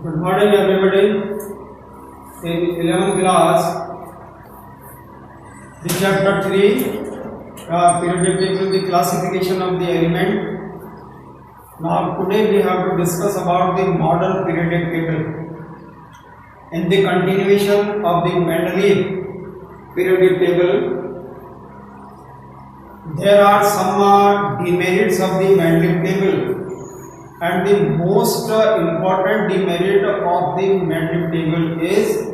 Good morning, everybody. In 11th class, the chapter 3, periodic table, the classification of the element. Now, today we have to discuss about the model periodic table. In the continuation of the Mendeleev periodic table, there are some demerits of the Mendeleev table. And the most important demerit of the Mendeleev table is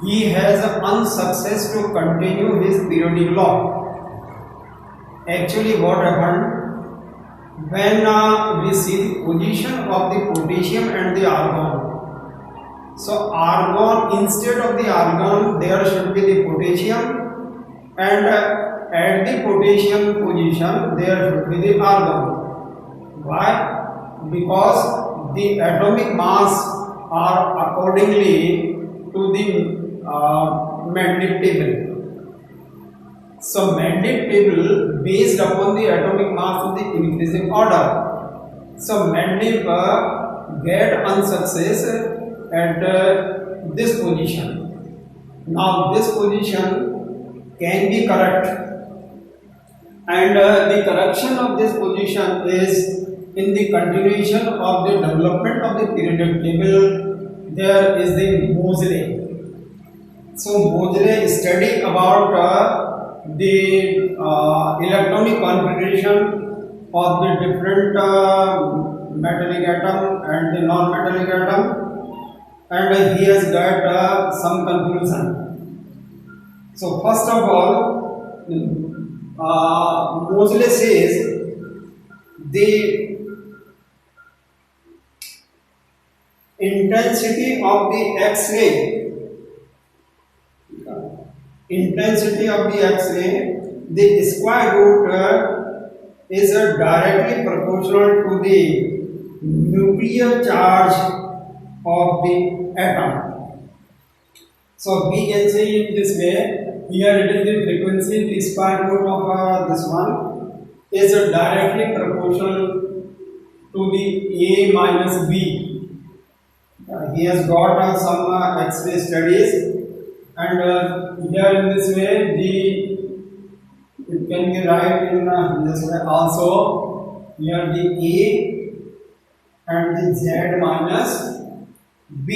he has unsuccess to continue his periodic law. Actually, what happened when we see the position of the potassium and the argon? So, argon, instead of the argon, there should be the potassium, and at the potassium position, there should be the argon. Why? Because the atomic mass are accordingly to the Mendeleev table. So Mendeleev table based upon the atomic mass in the increasing order. So Mendeleev get unsuccess at this position. Now this position can be correct, and the correction of this position is in the continuation of the development of the periodic table. There is the Moseley. So Moseley studied about the electronic configuration of the different metallic atom and the non-metallic atom, and he has got some conclusion. So first of all, Moseley says the intensity of the X-ray, the square root is directly proportional to the nuclear charge of the atom. So we can say in this way, here it is the frequency, the square root of this one is directly proportional to the A minus B. He has got some X-ray studies, and here in this way it can be right in this way also. Here the A and the Z minus B.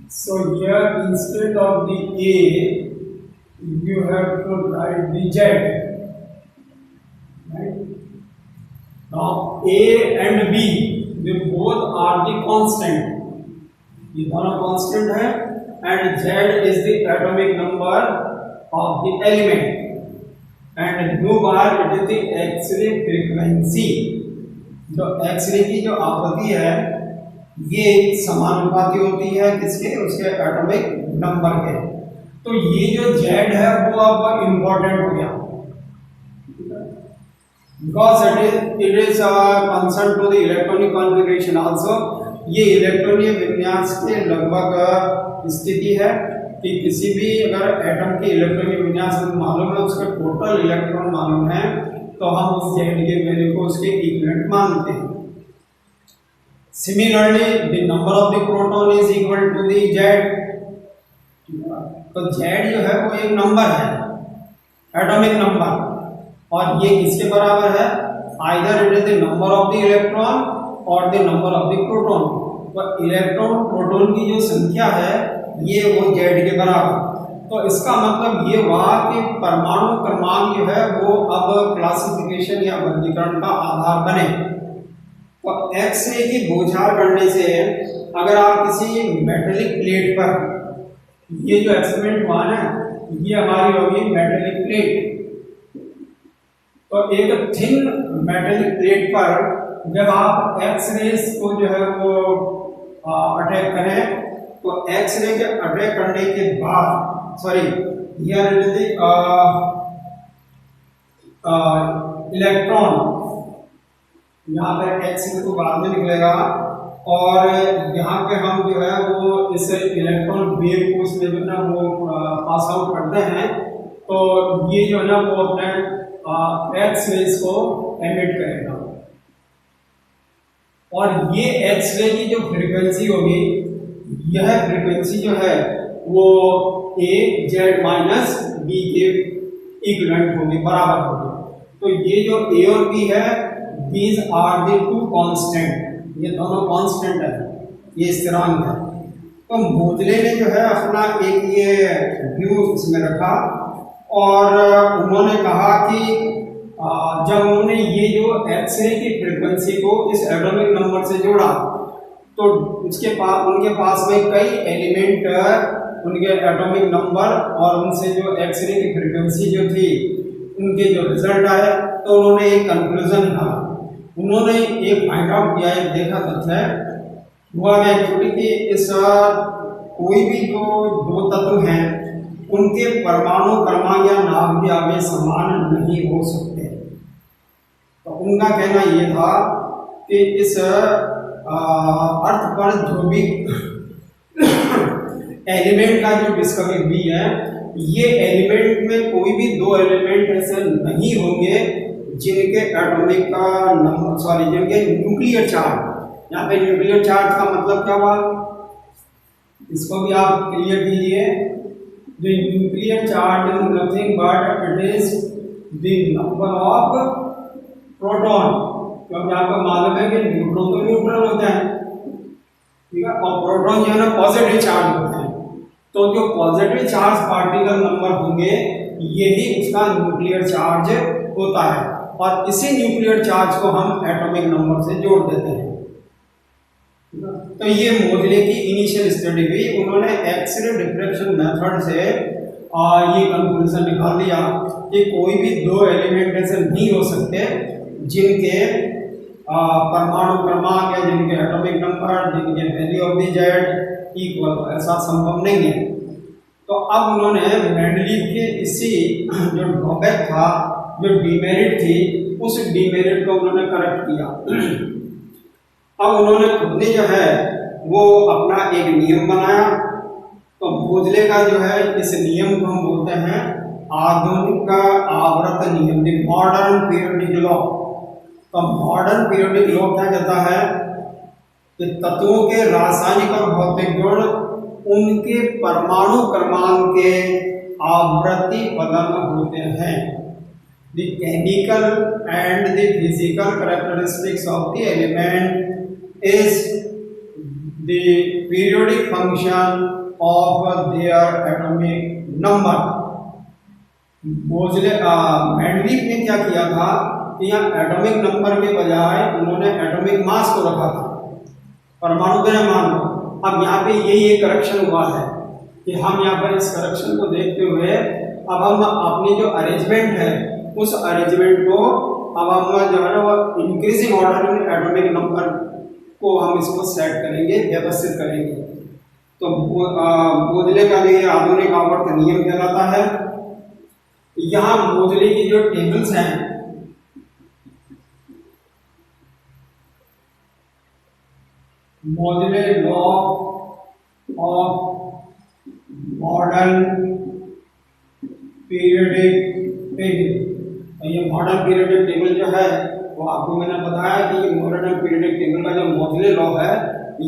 So here instead of the A you have to write the Z. Right? Now A and B, they both are the constant. ये दोनों constant है, and Z is the atomic number of the element, and nu bar it is the X-ray frequency. जो X-ray की जो आवृत्ति है ये समानुपाती होती है किसके? उसके एटॉमिक नंबर के. तो ये जो Z है वो अब इम्पोर्टेंट हो गया, because it is concerned to the electronic configuration also. ये इलेक्ट्रॉनीय विन्यास के लगभग स्थिति है कि किसी भी अगर एटम के इलेक्ट्रॉनीय विन्यास मालूम है, उसका टोटल इलेक्ट्रॉन मालूम है, तो हम उस Z के वैल्यू को उसके इक्विवेलेंट मानते हैं. Similarly the number of the proton is equal to the Z. तो Z जो है वो एक नंबर है, एटॉमिक नंबर, और ये किसके बराबर है? Either it is the number of the electron और the number of the proton. तो इलेक्ट्रॉन प्रोटॉन की जो संख्या है ये वो Z के बराबर. तो इसका मतलब ये हुआ कि परमाणु क्रमांक जो है वो अब क्लासिफिकेशन या वर्गीकरण का आधार बने. तो एक्स-रे की बौछार करने से अगर आप किसी मेटेलिक प्लेट पर, ये जो एक्सपेरिमेंट हुआ ना, ये हमारी होगी मेटेलिक प्लेट. तो एक थिन मेटेलिक प्लेट पर जब आप एक्स-रेस को जो है वो अटैक करें, तो एक्स-रे के अटैक करने के बाद, sorry here it is electron, यहाँ पर एक्स-रे को बाद में निकलेगा, और यहाँ पे हम जो है वो इस इलेक्ट्रॉन वेव को उसमें जो है ना वो पास आउट करते हैं. तो ये जो है ना वो अपने एक्स-रेस को एमिट करेगा. और ये एक्सरे की जो फ्रीक्वेंसी होगी, यह फ्रीक्वेंसी जो है वो ए जेड माइनस बी के इक्विवेलेंट होगी, बराबर होगी। तो ये जो ए और बी है, these are the two constant, ये दोनों कांस्टेंट है, ये स्थिरांक है। तो मोजले ने जो है अपना एक ये व्यू इसमें रखा और उन्होंने कहा कि जब उन्होंने ये जो एक्सरे की फ्रीक्वेंसी को इस एटॉमिक नंबर से जोड़ा तो उनके पास में कई एलिमेंट, उनके एटॉमिक नंबर और उनसे जो एक्सरे की फ्रीक्वेंसी जो थी उनके जो रिजल्ट आए, तो उन्होंने एक कंक्लूजन निकाला। उन्होंने एक फाइंड आउट किया, एक देखा तथ्य हुआ एक्चुअली कि इस कोई भी जो दो तत्व हैं उनके परमाणु क्रमांक या नाभ के आगे समान नहीं हो सकते। तो उनका कहना यह था कि इस अर्थ पर जो भी एलिमेंट का जो डिस्कवरी हुई है, ये एलिमेंट में कोई भी दो एलिमेंट ऐसे नहीं होंगे जिनके एटॉमिक का नंबर, सॉरी जिनके न्यूक्लियर चार्ज, यहाँ पे न्यूक्लियर चार्ज का मतलब क्या हुआ, इसको भी आप क्लियर कीजिए। The nuclear charge is nothing but it is the number of proton, क्योंकि आपको मालूम है कि न्यूट्रॉन तो न्यूट्रल होते हैं, ठीक है, और प्रोटॉन जो है ना पॉजिटिव चार्ज होते हैं। तो जो पॉजिटिव चार्ज पार्टिकल नंबर होंगे यही उसका न्यूक्लियर चार्ज होता है, और इसी न्यूक्लियर चार्ज को हम एटॉमिक नंबर से जोड़ देते हैं। तो ये मोजले की इनिशियल स्टडी हुई, उन्होंने एक्सरे डिफ्रैक्शन मेथड से ये कंक्लूजन निकाल लिया कि कोई भी दो एलिमेंट ऐसे नहीं हो सकते जिनके परमाणु क्रमांक या जिनके एटॉमिक नंबर, जिनके value of the Z equal, ऐसा संभव नहीं है। तो अब उन्होंने मेंडलीव के इसी जो ड्रॉबैक था, जो डीमेरिट थी, उस डीमेरिट को उन्होंने करेक्ट किया। अब उन्होंने खुद ने जो है वो अपना एक नियम बनाया। तो मोजले का जो है इस नियम को हम बोलते हैं आधुनिक आवर्त नियम, द मॉडर्न पीरियोडिक लॉ। तो मॉडर्न पीरियोडिक लॉ क्या कहता है कि तत्वों के रासायनिक और भौतिक गुण उनके परमाणु क्रमांक के आवृत्ति बदल होते हैं। The chemical and the physical characteristics of the element is the periodic function of their atomic number। मोजले मेंडलीव ने क्या किया था कि यहाँ एटॉमिक नंबर के बजाय उन्होंने एटॉमिक मास को रखा था, परमाणु द्रव्यमान को। अब यहाँ पे यही एक करेक्शन हुआ है कि हम यहाँ पर इस करेक्शन को देखते हुए अब हम अपनी जो अरेंजमेंट है उस अरेंजमेंट को अब हम जो है ना वो इंक्रीजिंग ऑर्डर में एटॉमिक नंबर को हम इसको सेट करेंगे, व्यवस्थित करेंगे। तो मोजले का जो ये आधुनिक आवर्त नियम कहलाता है। यहाँ मोजले की जो टेबल्स हैं, मोजले law of modern periodic table, ये मॉडर्न पीरियोडिक टेबल जो है वो आपको मैंने बताया कि ये मॉडर्न पीरियोडिक टेबल का जो मोजले लॉ है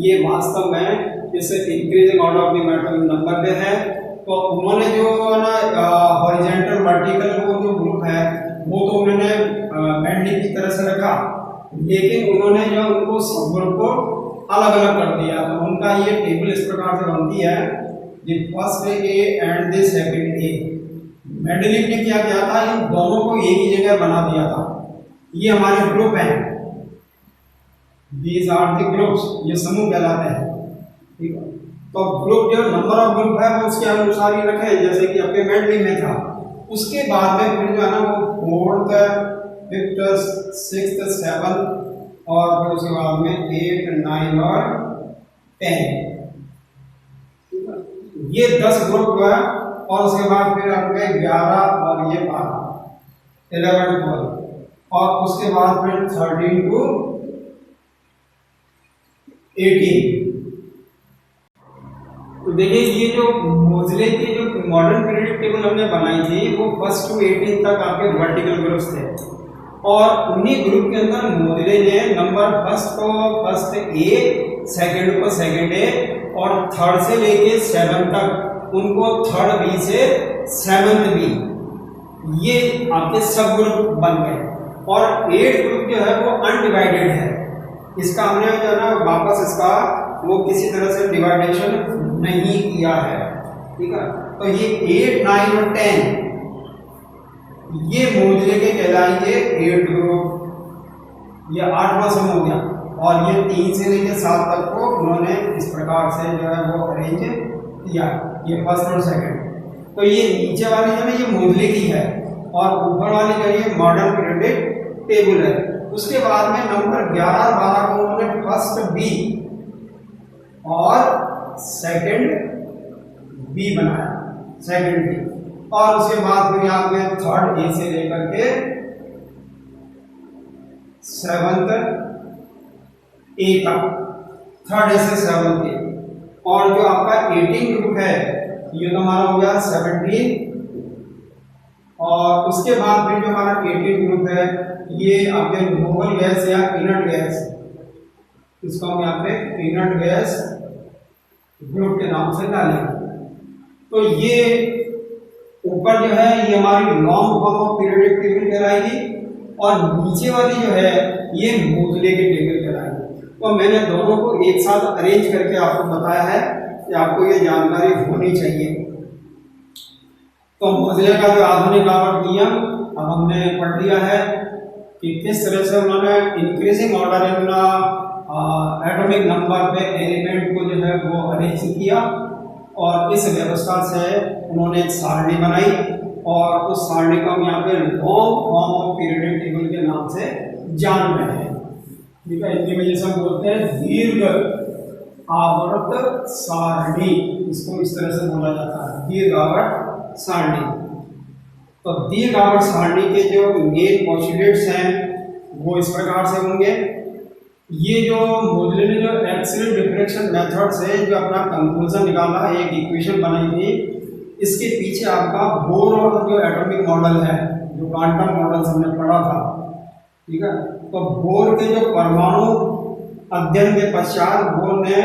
ये वास्तव में इस increasing order of the atomic number पे है। तो उन्होंने जो ना हॉरिजॉन्टल वर्टिकल वो जो ग्रुप है वो तो उन्होंने मेंडलीव की तरह से रखा, लेकिन उन्होंने जो उनको सब ग्रुप को अलग अलग कर दिया। तो उनका ये टेबल इस प्रकार से बनती है, the first A and the second A. Mendeleev ने क्या किया था, इन दोनों को एक ही जगह बना दिया था। ये हमारे ग्रुप हैं, दीज आर द ग्रुप्स, ये समूह कहलाते हैं, ठीक है। तो ग्रुप जो नंबर ऑफ ग्रुप है वो उसके अनुसार ही रखे, जैसे कि आपके मेंडलीव में था। उसके बाद में फिर जो है ना वो फोर्थ, फिफ्थ, सिक्स्थ, सेवंथ और फिर उसके बाद में 8, 9 और 10, ये 10 ग्रुप हुआ। और उसके बाद फिर आपके 11 और ये 12, 11, 12 और उसके बाद फिर 13 to 18। तो देखिए ये जो मोजले की जो मॉडर्न पीरियोडिक टेबल हमने बनाई थी वो 1 to 18 तक आपके वर्टिकल ग्रुप्स थे। और उन्हीं ग्रुप के अंदर मोजले ने नंबर फर्स्ट को फर्स्ट ए, सेकंड को सेकंड ए और थर्ड से लेके 7 तक उनको थर्ड बी से 7th बी, ये आपके सब ग्रुप बन गए। और 8 ग्रुप जो है वो अनडिवाइडेड है, इसका हमने जो है ना वापस इसका वो किसी तरह से डिवाइडेशन नहीं किया है, ठीक है। तो ये 8, 9 और 10 ये मोजले के कहलाएंगे 8 ग्रुप, ये 8वां सम हो गया। और ये 3 से लेकर 7 तक को उन्होंने इस प्रकार से जो है वो अरेंज किया, ये फर्स्ट और सेकंड। तो ये नीचे वाली जो है ये मोजले की है और ऊपर वाली जो है मॉडर्न पीरियोडिक टेबल है। उसके बाद में नंबर 11 और 12 को उन्होंने फर्स्ट बी और सेकंड बी बनाया, सेकंड बी। और उसके बाद फिर यहाँ पे थर्ड ए से लेकर के 7th ए तक, थर्ड ए से 7th ए। और जो आपका 18 ग्रुप है ये तो हमारा हो गया 17। और उसके बाद फिर जो हमारा 18 ग्रुप है ये आपके नोबल गैस या इनर्ट गैस, इसको हम यहाँ पे इनर्ट गैस ग्रुप के नाम से डालेंगे। तो ये ऊपर जो है ये हमारी long form of periodic table कहलाएगी और नीचे वाली जो है ये मोजले की टेबल कहलाएगी। तो मैंने दोनों को एक साथ अरेंज करके आपको बताया है कि आपको ये जानकारी होनी चाहिए। तो मोजले का जो आधुनिक आवृत नियम अब हमने पढ़ लिया है कि किस तरह से उन्होंने increasing order in atomic number पे एलिमेंट को जो है वो अरेंज किया और इस व्यवस्था से उन्होंने एक सारणी बनाई और उस सारणी को हम यहाँ पे long form of periodic table के नाम से जान रहे हैं, ठीक है। इनकी वजह से हम बोलते हैं दीर्घ आवर्त सारणी, इसको इस तरह से बोला जाता है दीर्घ आवर्त सारणी। तो दीर्घ आवर्त सारणी के जो मेन पोस्टुलेट्स हैं वो इस प्रकार से होंगे। ये जो मोजले ने जो एक्सीलेंट डिफरेंशियल मेथड से जो अपना कंक्लूजन निकाला, एक इक्वेशन बनाई थी, इसके पीछे आपका बोर और जो एटॉमिक मॉडल है, जो क्वांटम मॉडल हमने पढ़ा था, ठीक है। तो बोर के जो परमाणु अध्ययन के पश्चात बोर ने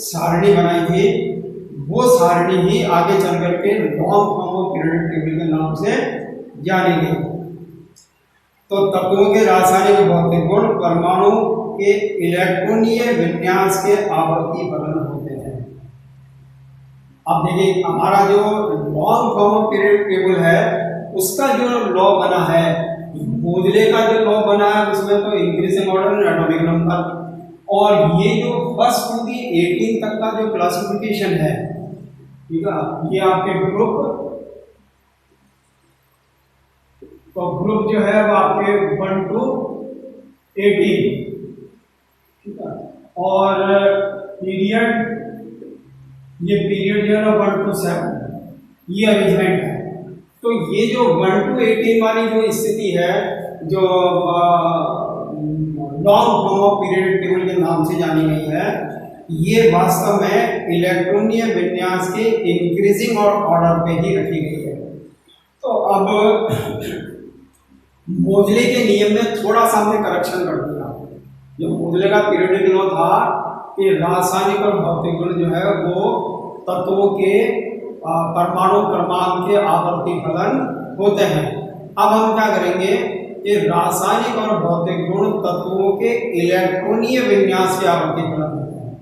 सारणी बनाई थी, वो सारणी ही आगे चल करके long form of periodic table के नाम से जानी गई। तो तत्वों के रासायनिक भौतिक गुण परमाणु के इलेक्ट्रॉनीय विन्यास के आवर्ती फलन होते हैं। अब देखिए हमारा जो long form of periodic table है उसका जो लॉ बना है, मोजले का जो लॉ बना है उसमें तो इंक्रीजिंग ऑर्डर एटॉमिक नंबर, और ये जो फर्स्ट टू दी 18 तक का जो क्लासिफिकेशन है, ठीक है, ये आपके ग्रुप, तो ग्रुप जो है वो आपके 1 to 18, ठीक है। और पीरियड, ये पीरियड जो है ना 1 to 7, ये अरेंजमेंट है। तो ये जो 1 to 18 वाली जो स्थिति है, जो long form of periodic table के नाम से जानी गई है, ये वास्तव में इलेक्ट्रॉनीय विन्यास के इंक्रीजिंग और ऑर्डर पे ही रखी गई है। तो अब मोजले के नियम में थोड़ा सा हमने करेक्शन कर दिया। जो मोजले का पीरियोडिक लॉ था कि रासायनिक और भौतिक गुण जो है वो तत्वों के परमाणु क्रमांक के आवर्ती फलन होते हैं। अब हम क्या करेंगे कि रासायनिक और भौतिक गुण तत्वों के इलेक्ट्रॉनीय विन्यास के आवर्ती फलन होते हैं,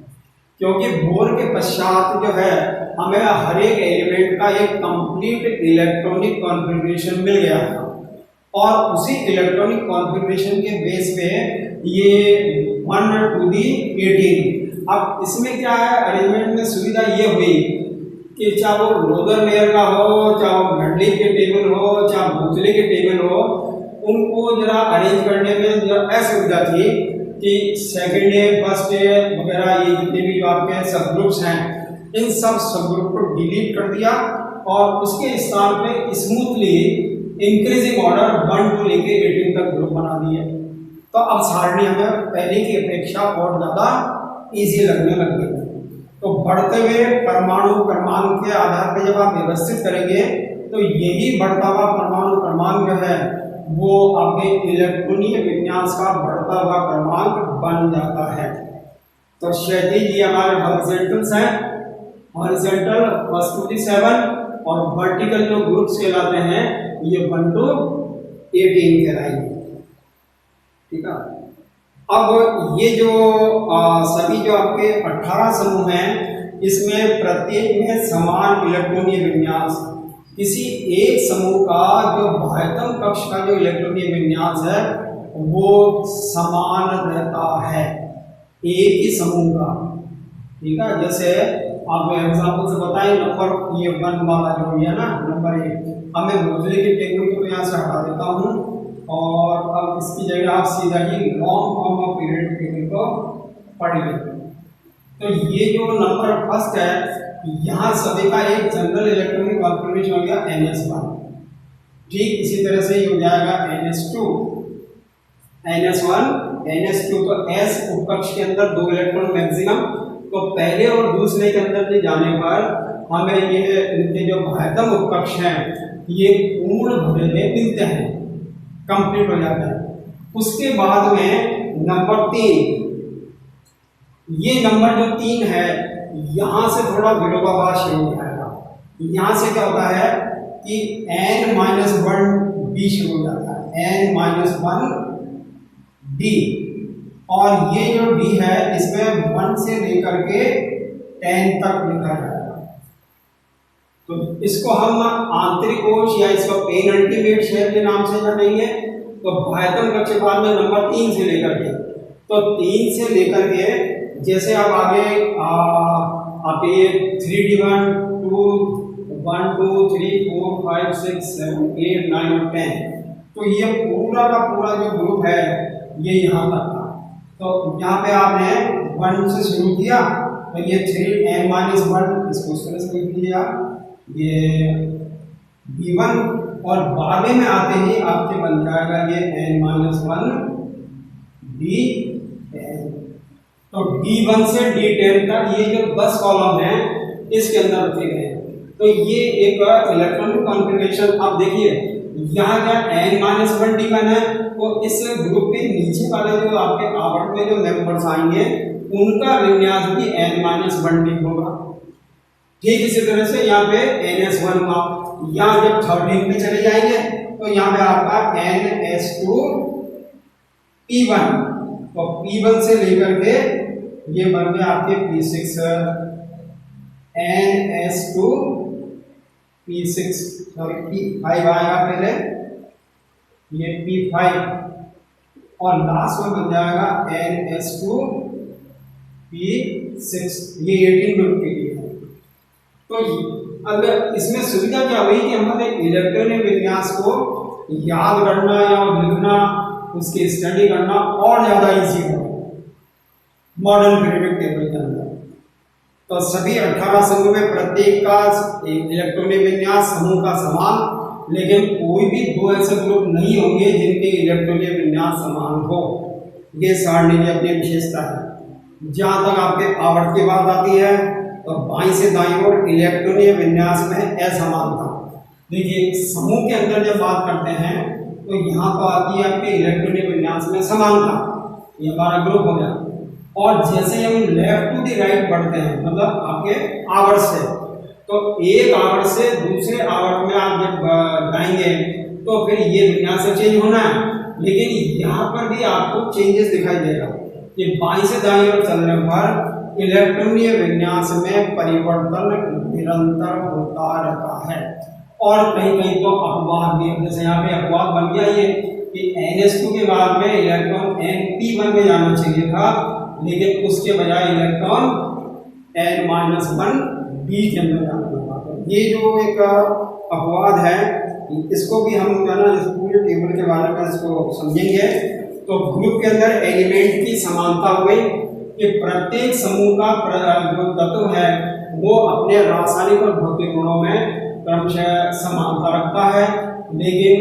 क्योंकि बोर के पश्चात जो है हमें हर एक एलिमेंट का एक कंप्लीट इलेक्ट्रॉनिक कॉन्फ़िगरेशन मिल गया था और उसी इलेक्ट्रॉनिक कॉन्फ़िगरेशन के बेस पे ये 1 to 18। अब इसमें क्या है, अरेंजमेंट में सुविधा ये हुई कि चाहे वो लोदर लेयर का हो, चाहे वो मंडली के टेबल हो, चाहे मोजले के टेबल हो, उनको जरा अरेंज करने में जरा असुविधा थी कि सेकंड डे, फर्स्ट डे वगैरह ये जितने भी आपके सब ग्रुप्स हैं, इन सब ग्रुप को डिलीट कर दिया और उसके स्थान पे स्मूथली इंक्रीजिंग ऑर्डर 1 to लेके 18 तक ग्रुप बना दिए। तो अब सारणी हमें पहले की अपेक्षा और ज़्यादा इजी लगने लग गई। तो बढ़ते हुए परमाणु क्रमांक के आधार पर जब आप व्यवस्थित करेंगे तो यही बढ़ता हुआ परमाणु क्रमांक जो है वो आपके इलेक्ट्रॉनीय विन्यास का बढ़ता हुआ क्रमांक बन जाता है। तो क्षैतिज ये हमारे हॉरिजॉन्टल्स हैं, हॉरिजॉन्टल 1 to 7 और वर्टिकल जो ग्रुप्स कहलाते हैं ये 1 to 18 कहलाएंगे। ठीक है। अब ये जो सभी जो आपके 18 समूह हैं इसमें प्रत्येक में समान इलेक्ट्रॉनीय विन्यास, किसी एक समूह का जो बाह्यतम कक्ष का जो इलेक्ट्रॉनीय विन्यास है वो समान रहता है एक ही समूह का। ठीक है। जैसे आप एग्जाम्पल से बताएं, नंबर ये 1 वाला जो है ना नंबर 1, अब मैं मोजले की टेक्निक को यहाँ से हटा देता हूँ और अब इसकी जगह आप सीधा ही long form of period technique को पढ़िए। तो ये जो नंबर फर्स्ट है यहाँ सभी का एक जनरल इलेक्ट्रॉनिक कॉन्फिगरेशन हो गया NS1। ठीक इसी तरह से ये हो जाएगा NS2, NS1, NS2। तो S उपकक्ष के अंदर 2 इलेक्ट्रॉन मैक्सिमम, तो पहले और दूसरे के अंदर भी जाने पर हमें ये इनके जो बाह्यतम उपकक्ष हैं ये पूर्ण भरे में मिलते हैं, कंप्लीट हो जाता है। उसके बाद में नंबर 3, ये नंबर जो 3 है यहाँ से थोड़ा विरोधाभास शुरू हो जाएगा। यहाँ से क्या होता है कि n-1d शुरू हो जाता है, n-1d, और ये जो d है इसमें 1 से लेकर के 10 तक लिखा जाएगा। तो इसको हम आंतरिक कोश या इसको पेन अल्टीमेट शेयर के नाम से जानेंगे। तो बाह्यतम कक्ष के बाद में नंबर 3 से लेकर के, तो 3 से लेकर के जैसे आप आगे आप ये 3d1 2 1 2 3 4 5 6 7 8 9 और 10, तो ये पूरा का पूरा जो ग्रुप है ये यहाँ तक था। तो यहाँ पे आपने 1 से शुरू किया तो ये 3n-1 इसको इस तरह से लिख दिया, ये b1, और 12वें में आते ही आपके बन जाएगा ये n-1 d10। तो D1 से D10 तक ये जो 10 कॉलम है इसके अंदर रखे गए हैं। तो ये एक इलेक्ट्रॉनिक कॉन्फ़िगरेशन। अब देखिए यहाँ क्या n-1 D1 है, तो इस ग्रुप के नीचे वाले जो आपके आवर्त में जो मेंबर्स आएंगे उनका विन्यास भी n-1 D होगा। ठीक इसी तरह से यहाँ पे NS1 का, यहाँ जब 13 पे चले जाएंगे तो यहाँ पे आपका NS2 P1, तो P1 से लेकर के ये बन गया आपके P6, NS2 P6, sorry P5 आएगा पहले, ये P5, और लास्ट में बन जाएगा NS2 P6, ये 18 ग्रुप के लिए है। तो अगर इसमें सुविधा क्या हुई कि हमारे इलेक्ट्रॉनिक विन्यास को याद करना या लिखना, उसकी स्टडी करना और ज़्यादा इजी हो मॉडर्न पीरियोडिक टेबल के अंदर। तो सभी 18 समूह में प्रत्येक का इलेक्ट्रॉनिक विन्यास समूह का समान, लेकिन कोई भी 2 ऐसे ग्रुप नहीं होंगे जिनके इलेक्ट्रॉनिक विन्यास समान हो। ये सारणी की अपनी विशेषता है। जहाँ तक आपके आवर्त की बात आती है तो बाईं से दाईं ओर इलेक्ट्रॉनिक विन्यास में असमानता। देखिए समूह के अंदर जब बात करते हैं तो यहाँ पर आती है आपके इलेक्ट्रॉनिक विन्यास में समानता, ये हमारा ग्रुप हो गया। और जैसे हम लेफ्ट टू द राइट बढ़ते हैं, मतलब आपके आवर्त से, तो एक आवर्त से दूसरे आवर्त में आप जब जाएंगे तो फिर ये विन्यास चेंज होना है, लेकिन यहाँ पर भी आपको चेंजेस दिखाई देगा। ये बाईं से दाईं ओर चलने पर इलेक्ट्रॉनीय विन्यास में परिवर्तन निरंतर होता रहता है। और कहीं कहीं तो अपवाद भी, जैसे यहाँ पे अपवाद बन गया ये कि NS2 के बाद में इलेक्ट्रॉन N-P1 में जाना चाहिए था, लेकिन उसके बजाय इलेक्ट्रॉन n-1 D के अंदर जाना होगा। तो ये जो एक अपवाद है इसको भी हम जो है ना इस पूरे टेबल के बारे में इसको समझेंगे। तो ग्रुप के अंदर एलिमेंट की समानता हुई कि प्रत्येक समूह का जो तत्व है वो अपने रासायनिक और भौतिक गुणों में क्रमशः समानता रखता है, लेकिन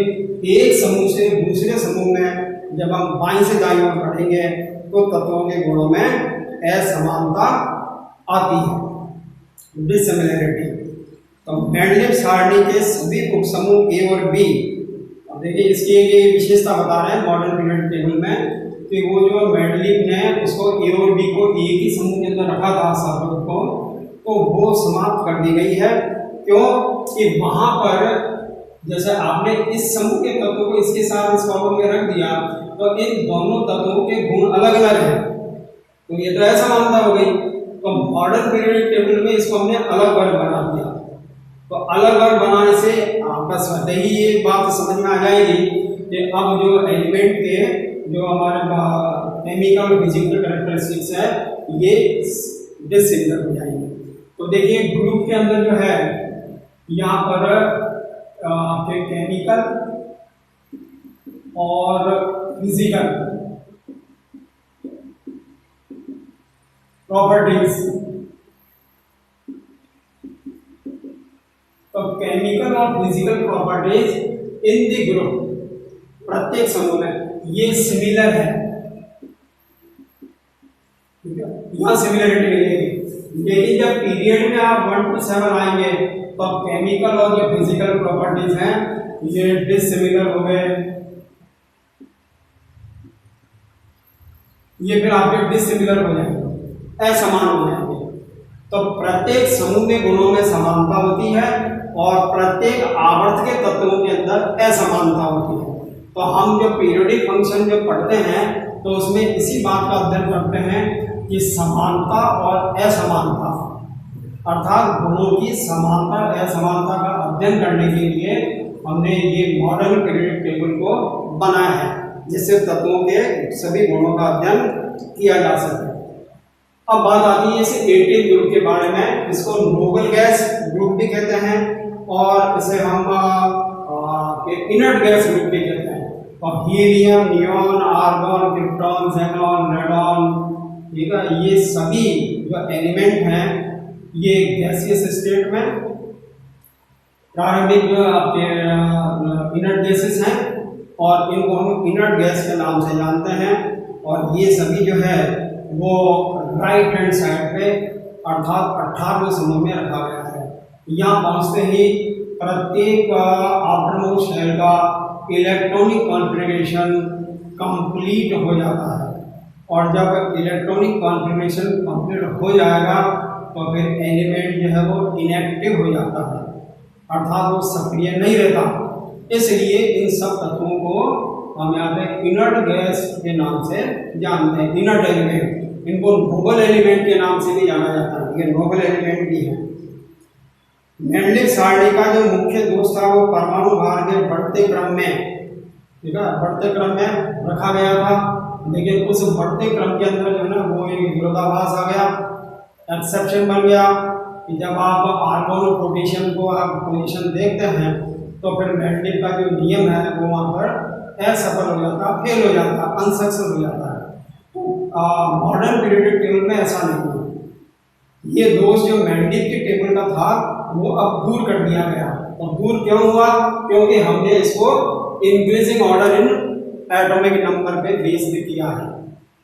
एक समूह से दूसरे समूह में जब हम बाईं से दाईं ओर बढ़ेंगे तो तत्वों के गुणों में असमानता आती है, डिससिमिलैरिटी। तो मेंडलीव सारणी के सभी उपसमूह ए और बी, अब देखिए इसकी एक ये विशेषता बता रहे हैं मॉडर्न पीरियड टेबल में कि वो जो मेंडलीव ने उसको ए और बी को एक ही समूह के अंदर रखा था सर्वर को, तो वो समाप्त कर दी गई है। क्यों कि वहां पर जैसे आपने इस समूह के तत्वों को इसके साथ इस कॉलम में रख दिया तो इन दोनों तत्वों के गुण अलग अलग हैं, तो ये तो ऐसा मानता हो गई। तो मॉडर्न पीरियड टेबल में इसको हमने अलग वर्ग बना दिया, तो अलग वर्ग बनाने से आपका स्वतः ही ये बात समझ में आ जाएगी कि अब जो एलिमेंट के जो हमारे केमिकल फिजिकल कैरेक्टरिस्टिक्स है ये डिसिमिलर हो जाएंगे। तो देखिए ग्रुप के अंदर जो है यहाँ पर आपके केमिकल और फिजिकल प्रॉपर्टीज, तो केमिकल और physical properties in the group प्रत्येक समूह में ये सिमिलर है, ठीक है, यहां सिमिलरिटी मिलेगी। लेकिन जब पीरियड में आप 1 to 7 आएंगे तो केमिकल और जो फिजिकल प्रॉपर्टीज हैं ये डिसिमिलर हो गए, ये फिर आपके डिसिमिलर हो जाएंगे, असमान हो जाएंगे। तो प्रत्येक समूह में गुणों में समानता होती है और प्रत्येक आवर्त के तत्वों के अंदर असमानता होती है। तो हम जो पीरियोडिक फंक्शन जो पढ़ते हैं तो उसमें इसी बात का अध्ययन करते हैं कि समानता और असमानता, अर्थात गुणों की समानता असमानता का अध्ययन करने के लिए हमने ये मॉडर्न पीरियोडिक टेबल को बनाया है, जिससे तत्वों के सभी गुणों का अध्ययन किया जा सके। अब बात आती है इसे 18 ग्रुप के बारे में, इसको नोबल गैस ग्रुप भी कहते हैं और इसे हम इनर्ट गैस ग्रुप भी कहते हैं। और helium, neon, argon, krypton, xenon, radon, ठीक है, ये सभी जो एलिमेंट हैं ये गैसियस स्टेट में प्रारंभिक जो आपके इनर्ट गैसेस हैं और इनको हम इनर्ट गैस के नाम से जानते हैं। और ये सभी जो है वो राइट हैंड साइड पे अर्थात 18वें समूह में रखा गया है। यहाँ पहुँचते ही प्रत्येक आउटरमोस्ट शेल का इलेक्ट्रॉनिक कॉन्फ़िगरेशन कंप्लीट हो जाता है, और जब इलेक्ट्रॉनिक कॉन्फ़िगरेशन कंप्लीट हो जाएगा तो फिर एलिमेंट जो है वो इनएक्टिव हो जाता है, अर्थात वो सक्रिय नहीं रहता। इसलिए इन सब तत्वों को हम यहाँ पे इनर्ट गैस के नाम से जानते हैं, इनर्ट एलिमेंट। इनको नोबल एलिमेंट के नाम से भी जाना जाता है, ये नोबल एलिमेंट भी है। मेंडलीव सारणी का जो मुख्य दोष था वो परमाणु भार के बढ़ते क्रम में, ठीक है, बढ़ते क्रम में रखा गया था। लेकिन उस बढ़ते क्रम के अंदर जो है ना वो एक विरोधाभास आ गया, एक्सेप्शन बन गया कि जब आप आर्गन और पोटेशियम को आप पोजीशन देखते हैं तो फिर मेंडलीव का जो नियम है वो वहाँ पर असफल हो जाता, फेल हो जाता, अनसक्सेस हो जाता है। तो मॉडर्न पीरियोडिक टेबल में ऐसा नहीं है। ये दोष जो मेंडलीव के टेबल का था वो अब दूर कर दिया गया। तो दूर क्यों हुआ? क्योंकि हमने इसको increasing order in atomic number पे बेस भी किया है,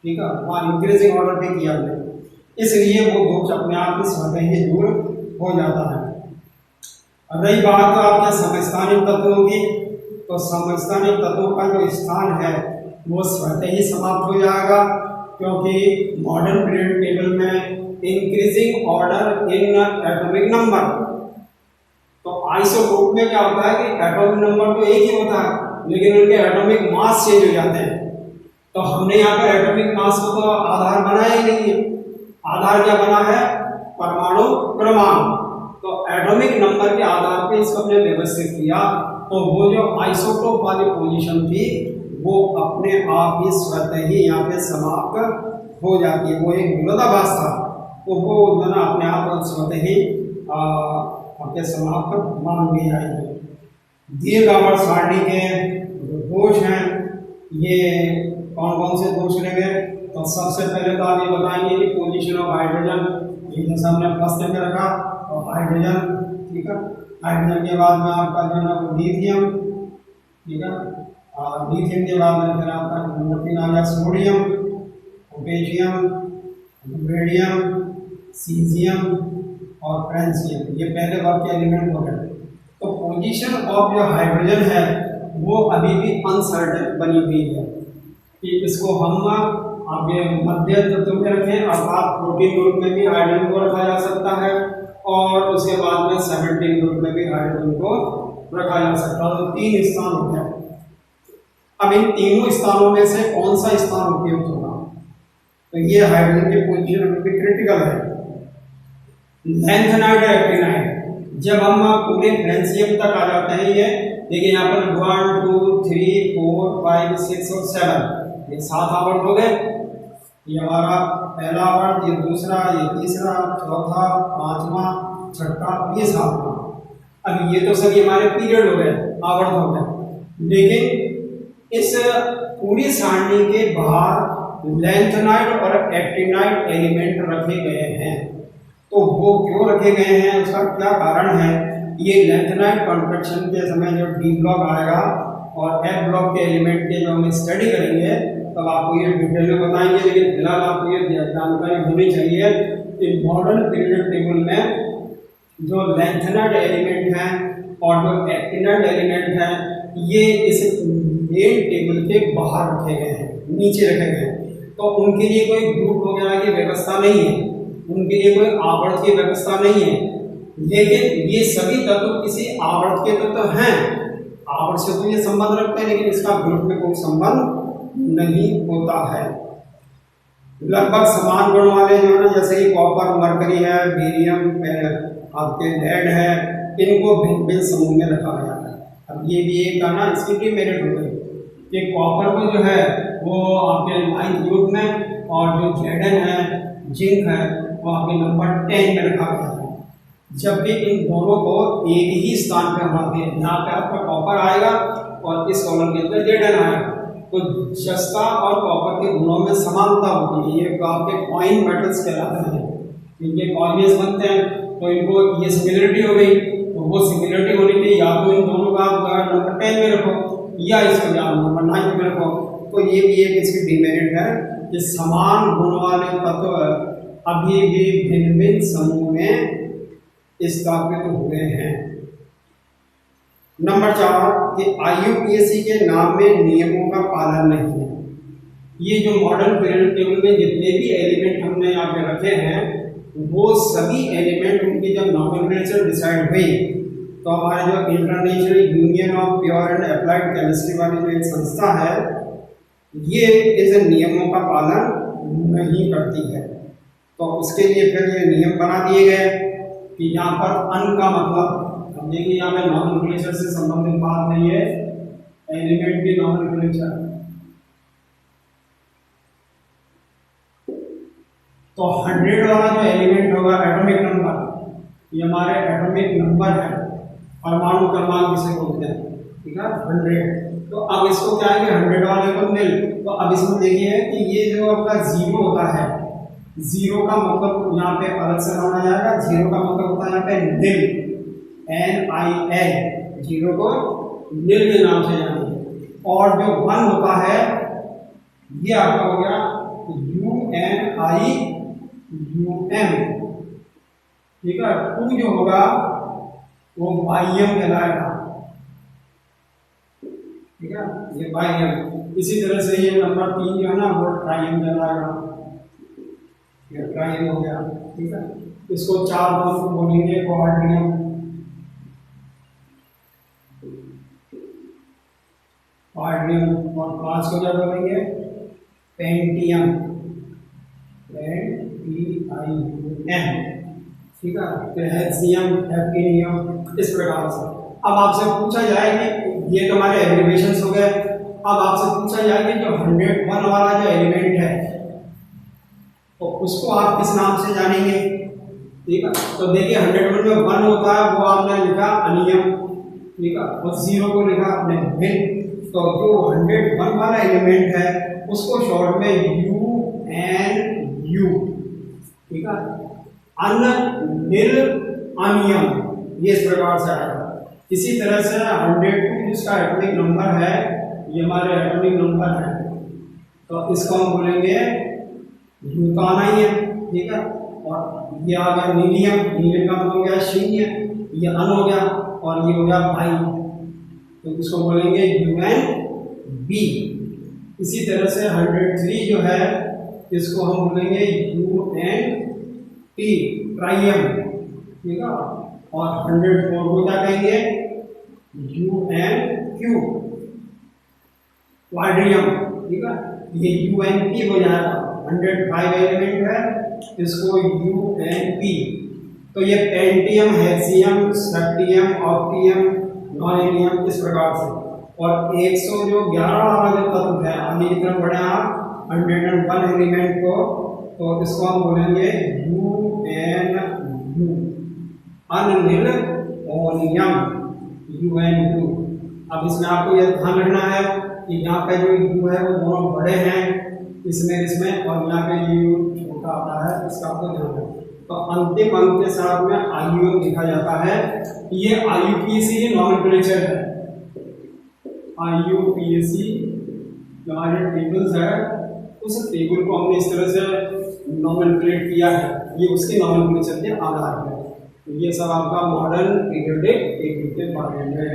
ठीक है, वहाँ इंक्रीजिंग ऑर्डर पे किया है, इसलिए वो दोष अपने आप ही स्वतः ही दूर हो जाता है। रही बात आपके समस्थानिक तत्वों की, तो समस्थानिक तत्वों का जो स्थान है वो स्वतः ही समाप्त हो जाएगा, क्योंकि मॉडर्न पीरियड टेबल में increasing order in atomic number, तो आइसोटोप में क्या होता है कि एटॉमिक नंबर तो एक ही होता है लेकिन उनके एटॉमिक मास चेंज हो जाते हैं। तो हमने यहाँ पर एटॉमिक मास को तो आधार बनाया ही नहीं है। आधार क्या बना है? परमाणु क्रमांक। तो एटॉमिक नंबर के आधार पे इसको हमने व्यवस्थित किया, तो वो जो आइसोटोप वाली पोजीशन थी वो अपने आप ही स्वतः ही यहाँ पे समाप्त हो जाती है। वो एक विरोधाभास था, तो वो अपने आप स्वतः ही आपके समाप्त मान ली जाएगी। दीर्घ आवर्त सारणी के जो दोष हैं ये कौन कौन से दोष लेंगे? तो सबसे पहले तो आप ये बताएंगे कि पोजीशन ऑफ हाइड्रोजन, ये जैसा हमने फर्स्ट में रखा, और हाइड्रोजन, ठीक है, हाइड्रोजन के बाद में आपका जो है लिथियम, ठीक है, और लिथियम के बाद में फिर आपका नंबर 3 आ गया सोडियम, पोटेशियम, रेडियम, सीजियम और फ्रेंशियम। ये पहले वर्ग के एलिमेंट हो गए। तो पोजीशन ऑफ जो हाइड्रोजन है वो अभी भी अनसर्टेन बनी हुई है कि इसको हम आगे मध्य तत्व में रखें, अर्थात प्रोटीन ग्रुप में भी हाइड्रोजन को रखा जा सकता है और उसके बाद में 17 ग्रुप में भी हाइड्रोजन को रखा जा सकता है। तो 3 स्थान हो गए। अब इन तीनों स्थानों में से कौन सा स्थान उपयुक्त होगा? तो ये हाइड्रोजन की पोजीशन क्रिटिकल है। लैंथेनाइड और एक्टिनाइड जब हम पूरे फ्रेंशियम तक आ जाते हैं, ये देखिए यहाँ पर 1 2 3 4 5 6 और 7, ये 7 आवर्त हो गए। ये हमारा पहला आवर्त, ये दूसरा, ये तीसरा, चौथा, पांचवा, छठा, ये 7वां। अब ये तो सभी हमारे पीरियड हो गए, आवर्त हो गए। लेकिन इस पूरी सारणी के बाहर लैंथेनाइड और एक्टिनाइड एलिमेंट रखे गए हैं। तो वो क्यों रखे गए हैं, उसका क्या कारण है? ये लैंथेनाइड कॉन्ट्रैक्शन के समय जो डी ब्लॉक आएगा और एफ ब्लॉक के एलिमेंट के जो हम स्टडी करेंगे तब आपको ये डिटेल में बताएंगे। लेकिन फिलहाल आपको ये जानकारी होनी चाहिए कि मॉडर्न पीरियड टेबल में जो लैंथेनाइड एलिमेंट हैं और जो एक्टिनाइड एलिमेंट हैं, ये इस मेन टेबल के बाहर रखे गए हैं, नीचे रखे गए हैं। तो उनके लिए कोई ग्रुप वगैरह की व्यवस्था नहीं है, उनके लिए कोई आवर्त की व्यवस्था नहीं है। लेकिन ये सभी तत्व किसी आवर्त के तत्व हैं, आवर्त से तो ये संबंध रखते हैं, लेकिन इसका ग्रुप में कोई संबंध नहीं होता है। लगभग समान गुण वाले जो है ना, जैसे कि कॉपर, मरकरी है, बेरियम, आपके लेड है, इनको भिन्न भिन्न समूह में रखा गया है। अब ये भी एक गाना इसकी भी मेरिट हो गई कि कॉपर को जो है वो आपके 9th ग्रुप में, और जो जेडन है, जिंक है, वो आपके नंबर 10 में रखा गया है। जबकि इन दोनों को एक ही स्थान पर रखते हैं। यहाँ पे आपका कॉपर आएगा और इस कॉलम के अंदर जेडन आएगा। तो जस्ता और कॉपर के गुणों में समानता होती है। ये आपके कॉइन मेटल्स कहलाते हैं, इनके कॉइनेज बनते हैं, तो इनको ये सिमिलरिटी हो गई। तो वो सिमिलरिटी होने के या तो इन दोनों का आप नंबर 10 में रखो या इसको आप नंबर 9 में रखो। तो ये भी एक इसकी डिमेरिट है कि समान गुण वाले तत्व अभी भी भिन्न भिन्न समूह में स्थापित हुए हैं। नंबर 4 कि IUPAC के नाम में नियमों का पालन नहीं है। ये जो मॉडर्न पीरियड टेबल में जितने भी एलिमेंट हमने यहाँ पे रखे हैं, वो सभी एलिमेंट उनकी जब नॉमेनक्लेचर डिसाइड हुई तो हमारे जो international union of pure and applied chemistry वाली जो एक संस्था है, ये इस नियमों का पालन नहीं करती है। तो उसके लिए फिर ये नियम बना दिए गए कि यहाँ पर अन का मतलब, अब देखिए यहाँ पे नॉमेनक्लेचर से संबंधित बात नहीं है, एलिमेंट की नॉमेनक्लेचर। तो 100 वाला जो एलिमेंट होगा एटॉमिक नंबर, ये हमारे एटॉमिक नंबर है, परमाणु क्रमांक जिसे बोलते हैं, ठीक है 100। तो अब इसको क्या है कि 100 वाले को मिल, तो अब इसमें देखिए कि ये जो आपका 0 होता है, 0 का मतलब यहाँ पे अलग से माना जाएगा। 0 का मतलब होता है यहाँ पे निल, NIL, 0 को निल के नाम से जानेंगे। और जो 1 होता है ये आपका हो गया UNIUM, ठीक है। 2 जो होगा वो बाह्यम कहलाएगा, ठीक है, ये बाह्यम। इसी तरह से ये नंबर 3 जो है ना वो ट्राइयम कहलाएगा, ये ट्राइयम हो गया, ठीक है। इसको 4 बोलेंगे क्वाड्रियम, क्वाड्रियम। और 5 को क्या बोलेंगे? पेंटियम, PIUM, ठीक है। फिर हेक्सियम, हेप्टेनियम, इस प्रकार से। अब आपसे पूछा जाए कि ये तो हमारे एब्रिविएशंस हो गए। अब आपसे पूछा जाए कि जो 101 वाला जो एलिमेंट है तो उसको आप किस नाम से जानेंगे, ठीक है। तो देखिए 101 में 1 होता है वो आपने लिखा अनियम, ठीक है, और 0 को लिखा आपने भिन्न। तो जो 101 वाला एलिमेंट है उसको शॉर्ट में UNU, ठीक है, अन निल अनियम, ये इस प्रकार से आएगा। इसी तरह से 102 जिसका एटॉमिक नंबर है, ये हमारे एटॉमिक नंबर है, तो इसको हम बोलेंगे ल्यूटानाइम, ठीक है। और ये आ गया नीलियम, नीलियम का मतलब हो गया 0, ये अन हो गया, और ये हो गया बाई, तो इसको बोलेंगे UNB। इसी तरह से 103 जो है इसको हम बोलेंगे UNT ट्राइयम, ठीक है। और 104 को क्या कहेंगे? UNQ क्वाड्रियम, ठीक है। ये UNP हो जाएगा। 105 एलिमेंट है, इसको UNP। तो ये पेंटियम, हेक्सियम, सेप्टियम, ऑक्टियम, नॉनियम, इस प्रकार से। और 111 वाला जो तत्व है, आगे की तरफ बढ़े आप 101 एलिमेंट को, तो इसको हम बोलेंगे UNU अनिल ओनियम, UNU। अब इसमें आपको यह ध्यान रखना है कि यहाँ पे जो U है वो दोनों बड़े हैं इसमें, और यहाँ पे U छोटा आता है, इसका आपको ध्यान रखना। तो अंतिम अंक के साथ में IUM लिखा जाता है। ये IUPAC नॉमेनक्लेचर है। IUPAC हमारे टेबल्स है, उस टेबल को हमने इस तरह से नॉमेनक्लेट किया है, ये उसके नॉमेनक्लेचर के आधार पर। तो ये सब आपका मॉडर्न पीरियोडिक टेबल के बारे में।